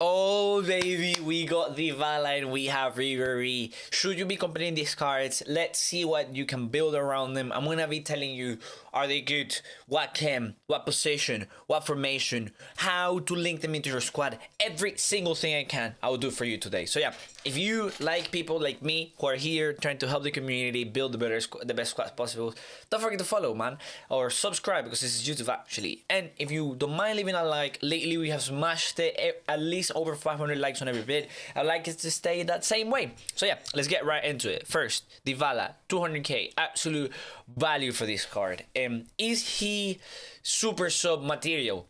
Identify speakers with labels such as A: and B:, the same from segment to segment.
A: Oh baby, we got Dybala and we have Ribery. Should you be completing these cards? Let's see what you can build around them. I'm gonna be telling you, are they good? What chem? What position? What formation? How to link them into your squad? Every single thing I can, I will do for you today. So yeah, if you like people like me who are here trying to help the community build the best squad possible, don't forget to follow, man, or subscribe because this is YouTube actually. And if you don't mind leaving a like, lately we have smashed it at least over 500 likes on every vid. I'd like it to stay that same way. So yeah, let's get right into it. First, Dybala, 200k, absolute value for this card. Is he super sub material?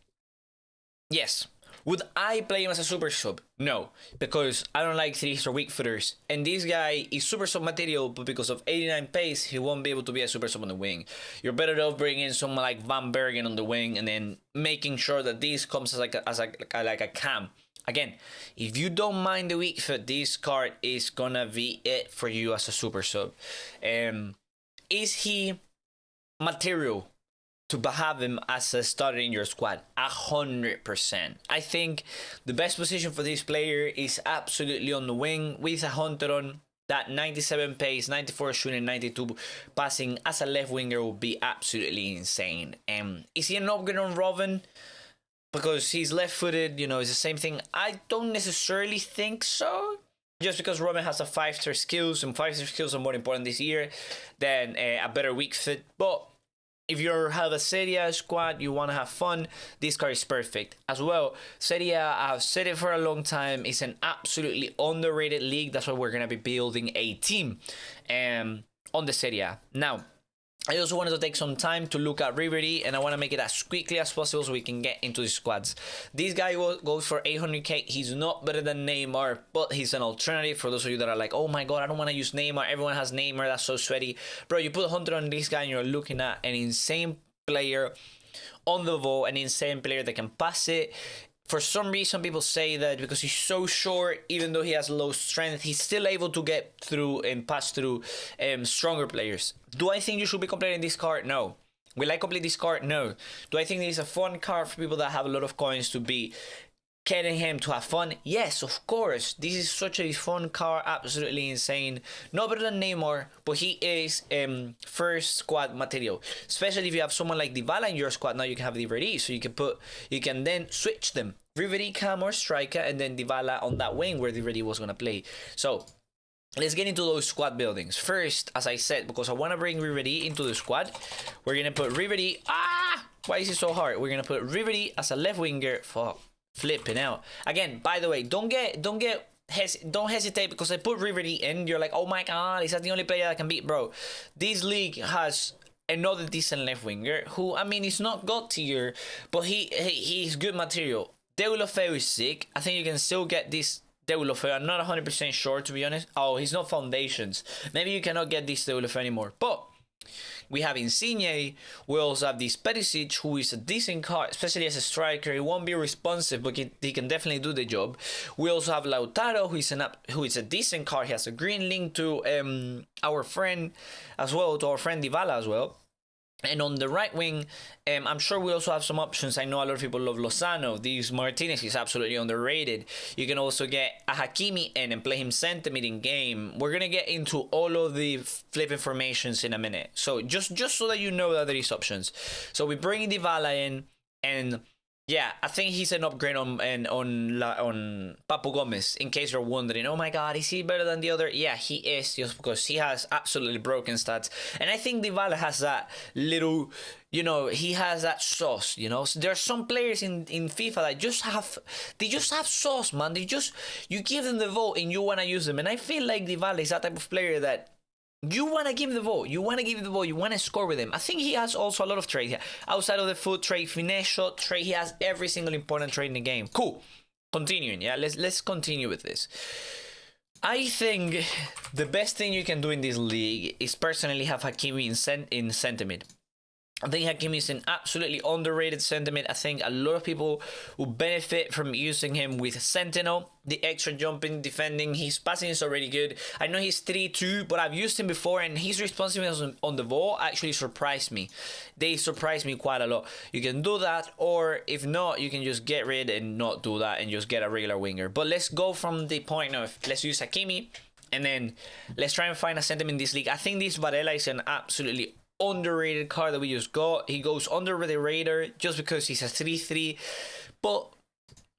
A: Yes. Would I play him as a super sub? No, because I don't like 3-star weak footers. And this guy is super sub material, but because of 89 pace, he won't be able to be a super sub on the wing. You're better off bringing someone like Van Bergen on the wing and then making sure that this comes as like a cam. Again, if you don't mind the weak foot, this card is gonna be it for you as a super sub. Is he material to have him as a starter in your squad? 100%. I think the best position for this player is absolutely on the wing with a Hunter on. That 97 pace, 94 shooting, 92 passing as a left winger would be absolutely insane. Is he an upgrade on Robin? Because he's left-footed, you know, it's the same thing. I don't necessarily think so. Just because Robin has a 5-star skills, and 5-star skills are more important this year than a better weak foot. But if you have a Serie A squad, you want to have fun, this card is perfect. As well, Serie A, I've said it for a long time, is an absolutely underrated league. That's why we're going to be building a team on the Serie A. Now, I also wanted to take some time to look at Ribery, and I want to make it as quickly as possible so we can get into the squads. This guy goes for 800k. He's not better than Neymar, but he's an alternative for those of you that are like, oh my god, I don't want to use Neymar. Everyone has Neymar. That's so sweaty. Bro, you put 100 on this guy and you're looking at an insane player on the ball, an insane player that can pass it. For some reason, people say that because he's so short, even though he has low strength, he's still able to get through and pass through stronger players. Do I think you should be completing this card? No. Will I complete this card? No. Do I think this is a fun card for people that have a lot of coins to be getting him to have fun? Yes, of course. This is such a fun card, absolutely insane. Not better than Neymar, but he is first squad material. Especially if you have someone like Dybala in your squad, now you can have Ribery, so you can then switch them. Ribery, cam or striker, and then Dybala on that wing where Ribery was gonna play. So let's get into those squad buildings. First, as I said, because I want to bring Ribery into the squad, we're gonna put Ribery. Why is it so hard? We're gonna put Ribery as a left winger. Fuck. Flipping out. Again, by the way, don't hesitate because I put Ribery in. You're like, oh my god, is that the only player that can beat? Bro, this league has another decent left winger who, I mean, he's not god tier, but he's good material. Deulofeu is sick. I think you can still get this Deulofeu. I'm not 100% sure, to be honest. Oh, he's not foundations. Maybe you cannot get this Deulofeu anymore, but we have Insigne. We also have this Perisic, who is a decent card, especially as a striker. He won't be responsive, but he can definitely do the job. We also have Lautaro, who is a decent card. He has a green link to our friend as well, to our friend Dybala as well. And on the right wing, I'm sure we also have some options. I know a lot of people love Lozano. This Martinez is absolutely underrated. You can also get a Hakimi in and play him center mid in game. We're going to get into all of the flipping formations in a minute. So just so that you know that there is options. So we bring Dybala in, and yeah, I think he's an upgrade on Papu Gomez. In case you're wondering, oh my god, is he better than the other? Yeah, he is, just because he has absolutely broken stats. And I think Dybala has that little, you know, he has that sauce, you know. So there are some players in FIFA that just have sauce, man. You give them the vote and you want to use them. And I feel like Dybala is that type of player that you want to give the vote. You want to score with him. I think he has also a lot of trade here. Outside of the foot trade, finesse shot trade, he has every single important trade in the game. Cool. Continuing, yeah. Let's continue with this. I think the best thing you can do in this league is personally have Hakimi in center mid. I think Hakimi is an absolutely underrated sentiment. I think a lot of people will benefit from using him with Sentinel. The extra jumping, defending, his passing is already good. I know he's 3-2, but I've used him before, and his responsiveness on the ball actually surprised me. They surprised me quite a lot. You can do that, or if not, you can just get rid and not do that and just get a regular winger. But let's go from the point of, let's use Hakimi, and then let's try and find a sentiment in this league. I think this BARELLA is an absolutely underrated card that we just got. He goes under the radar just because he's a 3-3, but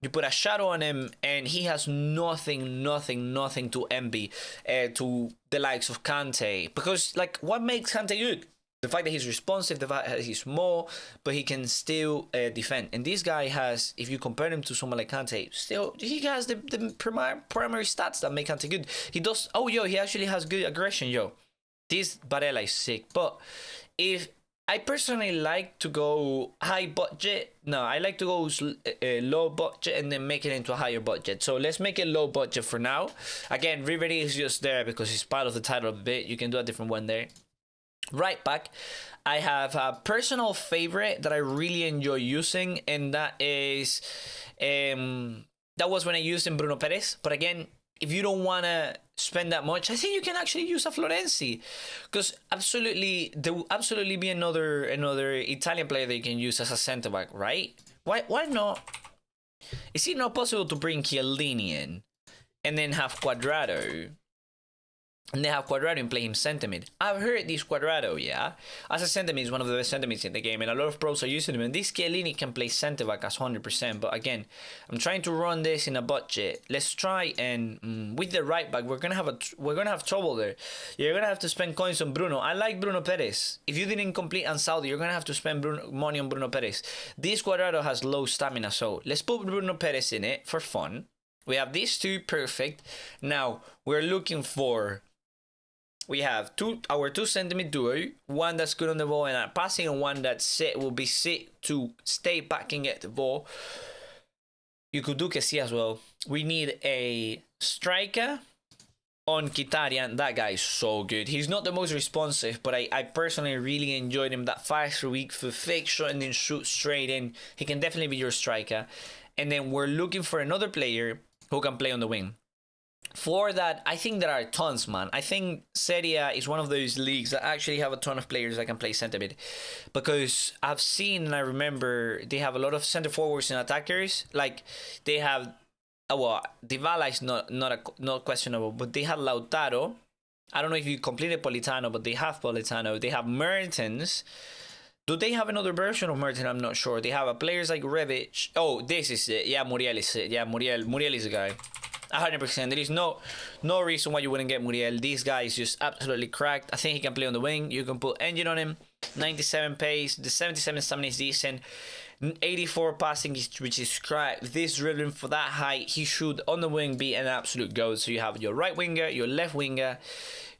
A: you put a shadow on him and he has nothing to envy to the likes of Kante. Because, like, what makes Kante good? The fact that he's responsive, the fact that he's small, but he can still defend. And this guy has, if you compare him to someone like Kante, still, he has the primary stats that make Kante good. He does, oh, yo, he actually has good aggression, yo. This BARELLA is sick, but if I personally like to go high budget, no, I like to go low budget and then make it into a higher budget. So let's make it low budget for now. Again, Ribery is just there because he's part of the title a bit. You can do a different one there. Right back, I have a personal favorite that I really enjoy using, and that is, that was when I used in Bruno Perez. But again, if you don't want to spend that much, I think you can actually use a Florenzi, because there will absolutely be another Italian player that you can use as a centre back, right? Why not? Is it not possible to bring Chiellini in and then have Cuadrado? And they have Cuadrado and play him centre mid. I've heard this Cuadrado, yeah, as a centre mid is one of the best centre mids in the game, and a lot of pros are using him. And this Chiellini can play centre back as 100%. But again, I'm trying to run this in a budget. Let's try and with the right back, we're gonna have trouble there. You're gonna have to spend coins on Bruno. I like Bruno Perez. If you didn't complete Ansaldo, you're gonna have to spend money on Bruno Perez. This Cuadrado has low stamina, so let's put Bruno Perez in it for fun. We have these two, perfect. Now we're looking for. We have our two centimeter duo, one that's good on the ball and at passing, and one that will be set to stay back and get the ball. You could do Kessie as well. We need a striker on Mkhitaryan. That guy is so good. He's not the most responsive, but I personally really enjoyed him. That 5 week for fake shot and then shoot straight in. He can definitely be your striker. And then we're looking for another player who can play on the wing. For that, I think there are tons, man. I think Serie A is one of those leagues that actually have a ton of players that can play centre mid, because I've seen and I remember they have a lot of centre forwards and attackers. Like they have, well, Dybala is not questionable, but they have Lautaro. I don't know if you completed Politano, but they have Politano. They have Mertens. Do they have another version of Mertens? I'm not sure. They have players like Rebic. Oh, this is it. Yeah, Muriel is it. Yeah, Muriel is the guy. 100%. There is no reason why you wouldn't get Muriel. This guy is just absolutely cracked. I think he can play on the wing. You can put engine on him. 97 pace. The 77 stamina is decent. 84 passing, which is cracked. This dribbling for that height, he should on the wing be an absolute goat. So you have your right winger, your left winger,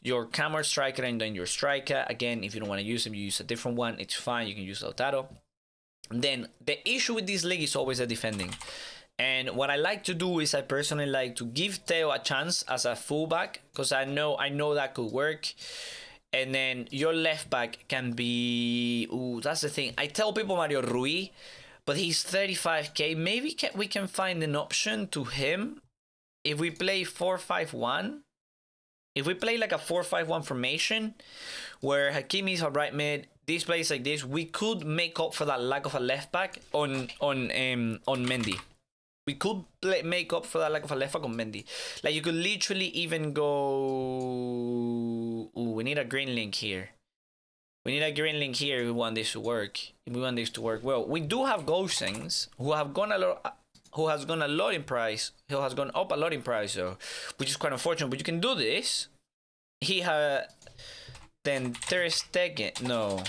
A: your camera striker, and then your striker. Again, if you don't want to use him, you use a different one. It's fine. You can use Lautaro. And then the issue with this league is always the defending. And what I like to do is I personally like to give Theo a chance as a fullback, because I know that could work. And then your left back can be... Ooh, that's the thing. I tell people Mario Rui, but he's 35k. Maybe we can find an option to him if we play 4-5-1. If we play like a 4-5-1 formation, where Hakimi is a right mid, this plays like this, we could make up for that lack of a left back on Mendy. We could make up for that lack of a left back on Mendy. Like, you could literally even go... Ooh, we need a green link here. We need a green link here if we want this to work. Well, we do have Gosens, who has gone up a lot in price, though, which is quite unfortunate. But you can do this. He had... Then Ter Stegen... No.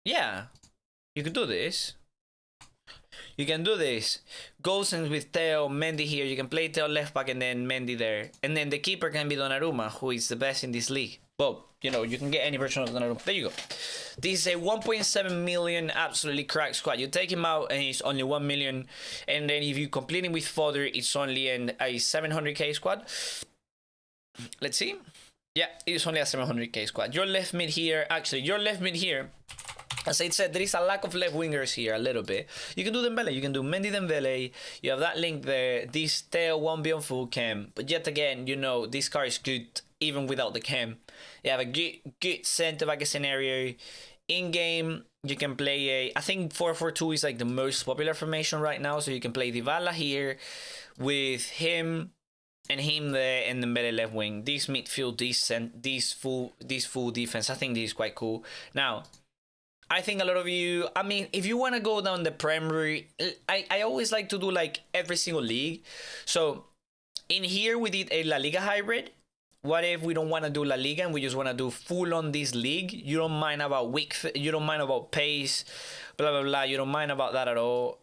A: Yeah. You can do this. You can do this. Gosens with Theo, Mendy here. You can play Theo left back and then Mendy there. And then the keeper can be Donnarumma, who is the best in this league. But, you know, you can get any version of Donnarumma. There you go. This is a 1.7 million absolutely cracked squad. You take him out and he's only 1 million. And then if you complete him with fodder, it's only a 700k squad. Let's see. Yeah, it's only a 700k squad. Your left mid here, As I said, there is a lack of left wingers here a little bit. You can do Dembele, you can do Mendy Dembele. You have that link there. This tail won't be on full chem, but yet again, you know this car is good even without the chem. You have a good centre back scenario. In game, you can play I think 4-4-2 is like the most popular formation right now. So you can play Dybala here with him and him there and Dembele left wing. This midfield, this full defense. I think this is quite cool. Now, I think a lot of you, I mean, if you want to go down the Prem route, I always like to do like every single league. So in here we did a La Liga hybrid. What if we don't want to do La Liga and we just want to do full on this league? You don't mind about you don't mind about pace, blah blah blah. You don't mind about that at all.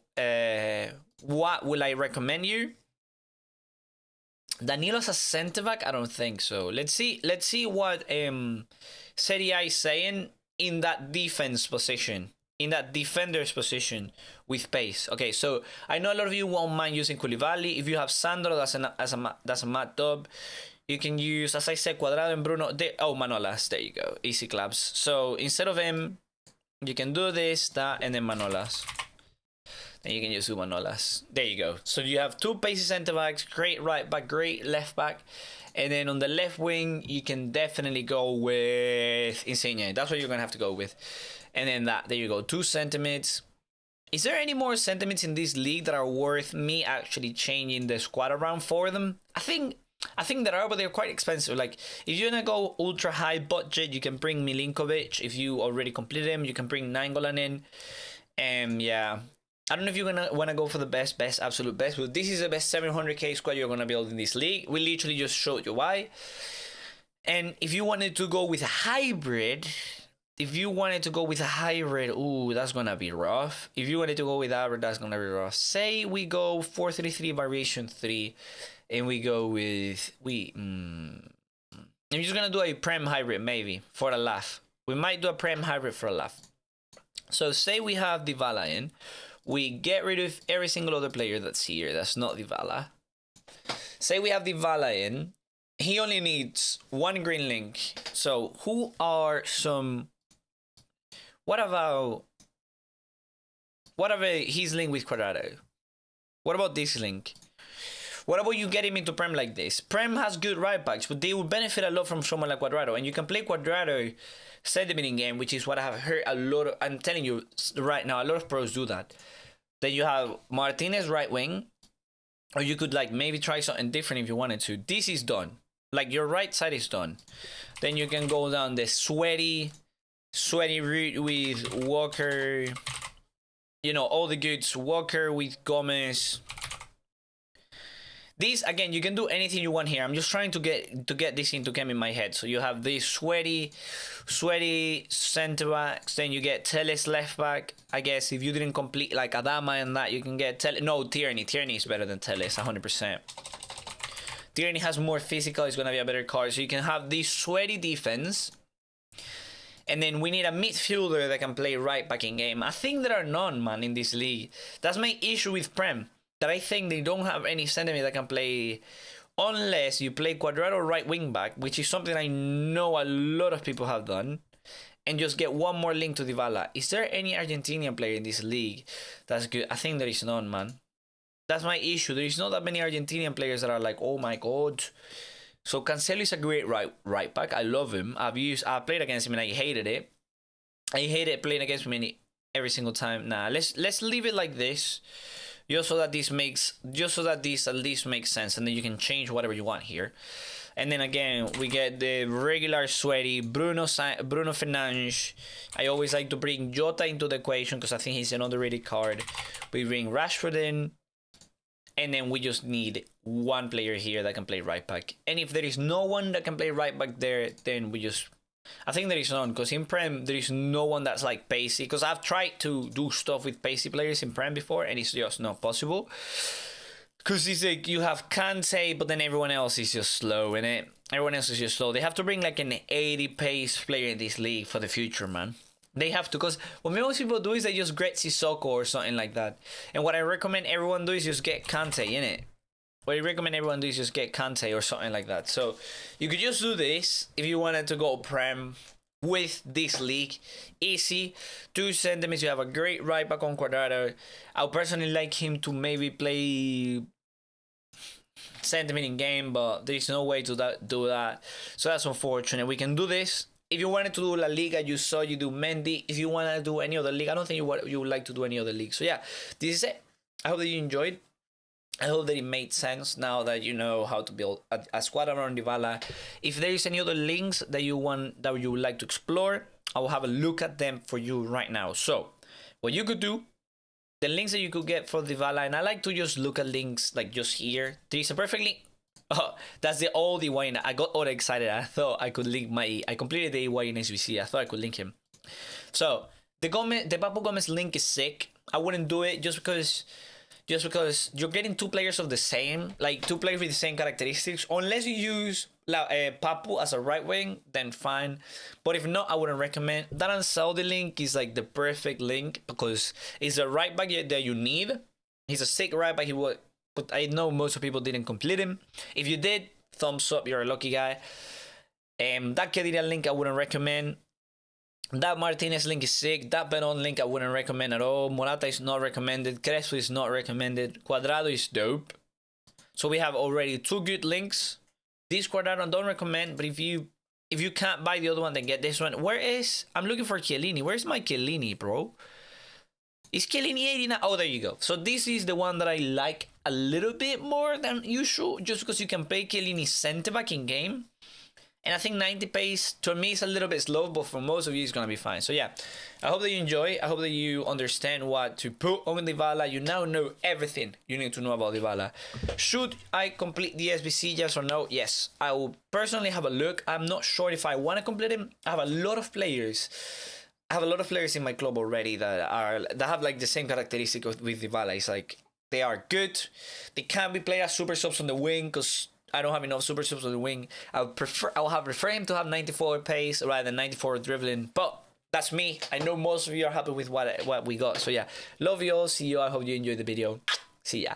A: What will I recommend you? Danilo's a centre back? I don't think so. Let's see what Serie A is saying in that defense position, in that defender's position with pace. Okay, so I know a lot of you won't mind using Koulibaly. If you have Sandro, that's a mad dub. You can use, as I said, Cuadrado and Bruno. Manolas. There you go. Easy claps. So instead of him, you can do this, that, and then Manolas. Then you can just do Manolas. There you go. So you have two pacey centre backs, great right back, great left back. And then on the left wing, you can definitely go with Insigne. That's what you're going to have to go with. And then there you go. 2 centimeters. Is there any more centimeters in this league that are worth me actually changing the squad around for them? I think there are, but they're quite expensive. Like, if you're going to go ultra high budget, you can bring Milinkovic. If you already completed him, you can bring Nainggolan in. Yeah. I don't know if you're gonna want to go for the best, absolute best, but this is the best 700k squad you're gonna build in this league. We literally just showed you why. And if you wanted to go with a hybrid, ooh, that's gonna be rough. If you wanted to go with hybrid, that's gonna be rough. Say we go 4-3-3 variation 3, and we go with I'm just gonna do a Prem hybrid maybe for a laugh. We might do a Prem hybrid for a laugh. So say we have Dybala in. We get rid of every single other player that's here. That's not Dybala. Say we have Dybala in. He only needs 1 green link. So who are some... What about his link with Cuadrado? What about this link? What about you get him into Prem like this? Prem has good right backs, but they will benefit a lot from someone like Cuadrado. And you can play Cuadrado sentiment in game, which is what I have heard a lot of... I'm telling you right now, a lot of pros do that. Then you have Martinez right wing, or you could like maybe try something different if you wanted to. This is done. Like your right side is done. Then you can go down the sweaty route with Walker. You know, all the goods. Walker with Gomez. This again, you can do anything you want here. I'm just trying to get this into game in my head. So you have this sweaty center backs. Then you get Teles left back. I guess if you didn't complete like Adama and that, you can get Tierney. Tierney is better than Teles, 100%. Tierney has more physical. It's gonna be a better card. So you can have this sweaty defense. And then we need a midfielder that can play right back in game. I think there are none, man, in this league. That's my issue with Prem. That I think they don't have any centimeter that can play unless you play Cuadrado right wing back, which is something I know a lot of people have done, and just get 1 more link to Dybala. Is there any Argentinian player in this league that's good? I think there is none, man. That's my issue. There is not that many Argentinian players that are like, oh my god. So Cancelo is a great right back. I love him. I played against him and I hated it. I hated playing against him every single time. Nah, let's leave it like this. Just so that this at least makes sense, and then you can change whatever you want here. And then again, we get the regular sweaty Bruno Fernandes. I always like to bring Jota into the equation because I think he's an underrated card. We bring Rashford in, and then we just need 1 player here that can play right back. And if there is no one that can play right back there, then we just... I think there is none, because in Prem, there is no one that's like pacey. Because I've tried to do stuff with pacey players in Prem before, and it's just not possible. Because it's like you have Kante, but then everyone else is just slow, innit? Everyone else is just slow. They have to bring like an 80 pace player in this league for the future, man. They have to, because what most people do is they just get Sissoko or something like that. And what I recommend everyone do is just get Kante, innit? What I recommend everyone do is just get Kante or something like that. So you could just do this if you wanted to go Prem. with this league. Easy. 2 centimeters. You have a great right back on Cuadrado. I would personally like him to maybe play sentiment in game, but there's no way to do that. So that's unfortunate. We can do this. If you wanted to do La Liga, you saw you do Mendy. If you want to do any other league, I don't think you would like to do any other league. So yeah, this is it. I hope that you enjoyed. I hope that it made sense now that you know how to build a squad around Dybala. If there is any other links that you would like to explore, I will have a look at them for you right now. So what you could do, the links that you could get for Dybala, and I like to just look at links like just here. There is a perfect link. Oh, that's the old EY. I got all excited. I thought I could link I completed the EY in SBC. I thought I could link him. So the Papu Gomez link is sick. I wouldn't do it just because you're getting 2 players of the same, like 2 players with the same characteristics. Unless you use Papu as a right wing, then fine. But if not, I wouldn't recommend. That Saudi link is like the perfect link because it's a right back that you need. He's a sick right back. But I know most of people didn't complete him. If you did, thumbs up. You're a lucky guy. That Kedira link I wouldn't recommend. That Martinez link is sick. That Benon link I wouldn't recommend at all. Morata is not recommended. Crespo is not recommended. Cuadrado is dope. So we have already 2 good links. This Cuadrado I don't recommend, but if you can't buy the other one, then get this one. I'm looking for Chiellini. Where's my Chiellini, bro? Is Chiellini 89? Oh, there you go. So this is the one that I like a little bit more than usual, just because you can play Chiellini center back in game. And I think 90 pace, to me, is a little bit slow, but for most of you, it's going to be fine. So yeah, I hope that you enjoy. I hope that you understand what to put on Dybala. You now know everything you need to know about Dybala. Should I complete the SBC, yes or no? Yes. I will personally have a look. I'm not sure if I want to complete him. I have a lot of players. In my club already that have like the same characteristic with Dybala. It's like they are good. They can be played as super subs on the wing because I don't have enough super subs on the wing. I would prefer him to have 94 pace rather than 94 dribbling. But that's me. I know most of you are happy with what we got. So yeah, love you all. See you. I hope you enjoyed the video. See ya.